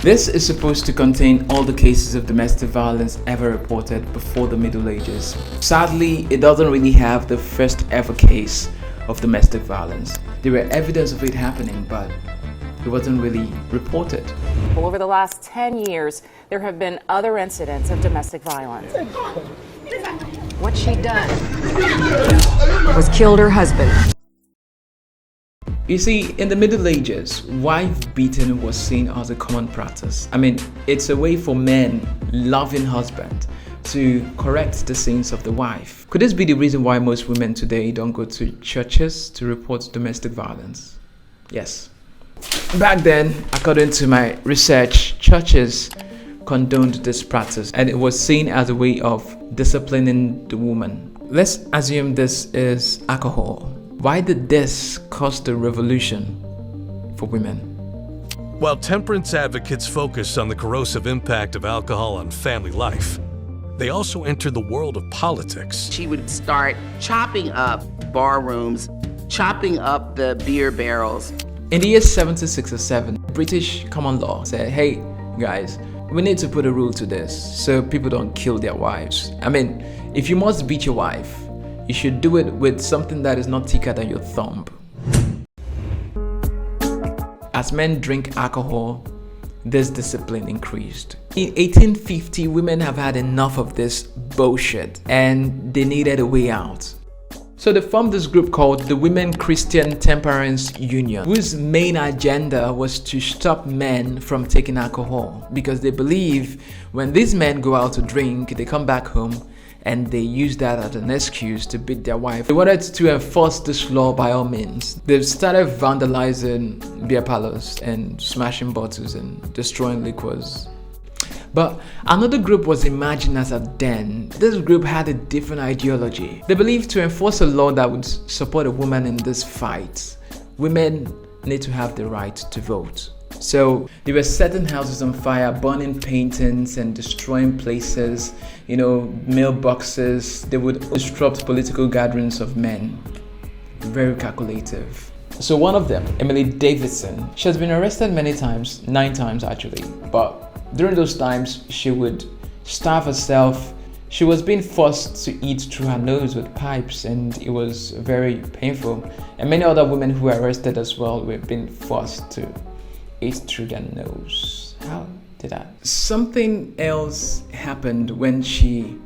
This is supposed to contain all the cases of domestic violence ever reported before the Middle Ages. Sadly, it doesn't really have the first ever case of domestic violence. There were evidence of it happening, but it wasn't really reported. Well, over the last 10 years, there have been other incidents of domestic violence. What she'd done was killed her husband. You see, in the Middle Ages, wife beating was seen as a common practice. I mean, it's a way for men loving husband to correct the sins of the wife. Could this be the reason why most women today don't go to churches to report domestic violence? Yes. Back then, according to my research, churches condoned this practice and it was seen as a way of disciplining the woman. Let's assume this is alcohol. Why did this cause the revolution for women? While temperance advocates focused on the corrosive impact of alcohol on family life, they also entered the world of politics. She would start chopping up bar rooms, chopping up the beer barrels. In the year 1767, British common law said, hey guys, we need to put a rule to this so people don't kill their wives. I mean, if you must beat your wife, you should do it with something that is not thicker than your thumb. As men drink alcohol, this discipline increased. In 1850, women have had enough of this bullshit and they needed a way out. So they formed this group called the Women Christian Temperance Union, whose main agenda was to stop men from taking alcohol because they believe when these men go out to drink, they come back home and they use that as an excuse to beat their wife. They wanted to enforce this law by all means. They started vandalizing beer parlors and smashing bottles and destroying liquors. But another group was imagined as a den. This group had a different ideology. They believed to enforce a law that would support a woman in this fight, women need to have the right to vote. So they were setting houses on fire, burning paintings and destroying places, mailboxes. They would disrupt political gatherings of men. Very calculative. So one of them, Emily Davidson, she has been arrested many times, 9 times actually, but during those times she would starve herself. She was being forced to eat through her nose with pipes and it was very painful. And many other women who were arrested as well were being forced to eat through their nose. How did that? Something else happened when she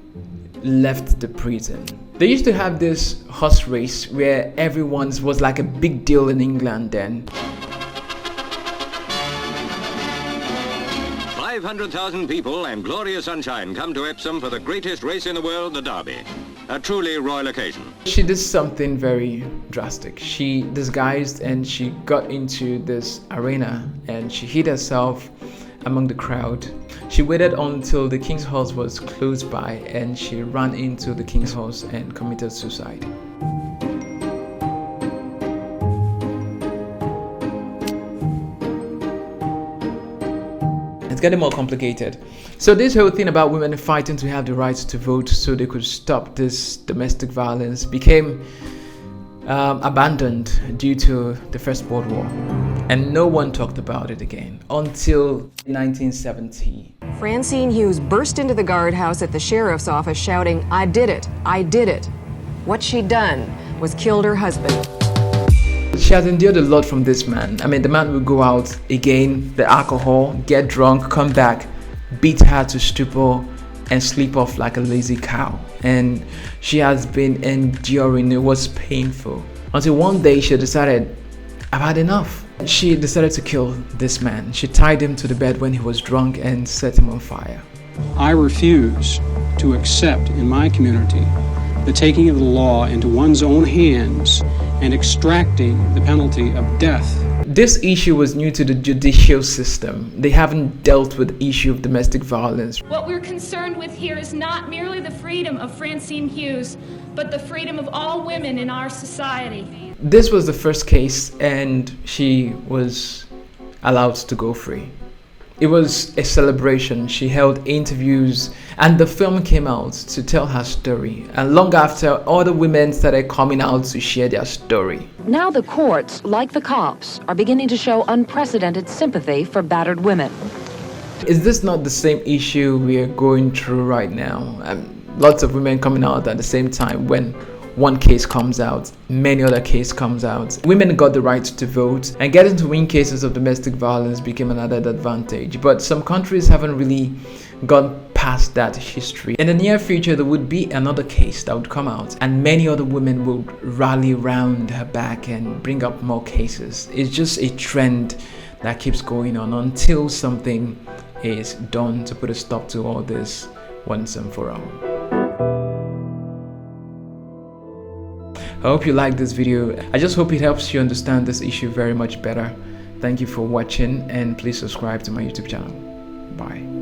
left the prison. They used to have this horse race where everyone's was like a big deal in England then. 500,000 people and glorious sunshine come to Epsom for the greatest race in the world, the Derby. A truly royal occasion. She did something very drastic. She disguised and she got into this arena and she hid herself among the crowd. She waited until the king's horse was close by and she ran into the king's horse and committed suicide. It's getting more complicated. So this whole thing about women fighting to have the right to vote so they could stop this domestic violence became abandoned due to the First World War. And no one talked about it again until 1970. Francine Hughes burst into the guardhouse at the sheriff's office shouting, "I did it, I did it." What she'd done was killed her husband. She has endured a lot from this man. I mean, the man would go out again, the alcohol, get drunk, come back, beat her to stupor, and sleep off like a lazy cow. And she has been enduring. It was painful. Until one day she decided, I've had enough. She decided to kill this man. She tied him to the bed when he was drunk and set him on fire. I refuse to accept in my community the taking of the law into one's own hands and extracting the penalty of death. This issue was new to the judicial system. They haven't dealt with the issue of domestic violence. What we're concerned with here is not merely the freedom of Francine Hughes, but the freedom of all women in our society. This was the first case and she was allowed to go free. It was a celebration. She held interviews and the film came out to tell her story. And long after, other women started coming out to share their story. Now the courts, like the cops, are beginning to show unprecedented sympathy for battered women. Is this not the same issue we are going through right now? Lots of women coming out at the same time. When one case comes out, many other cases comes out. Women got the right to vote, and getting to win cases of domestic violence became an added advantage. But some countries haven't really gone past that history. In the near future, there would be another case that would come out, and many other women would rally around her back and bring up more cases. It's just a trend that keeps going on until something is done to put a stop to all this once and for all. I hope you liked this video. I just hope it helps you understand this issue very much better. Thank you for watching, and please subscribe to my YouTube channel. Bye.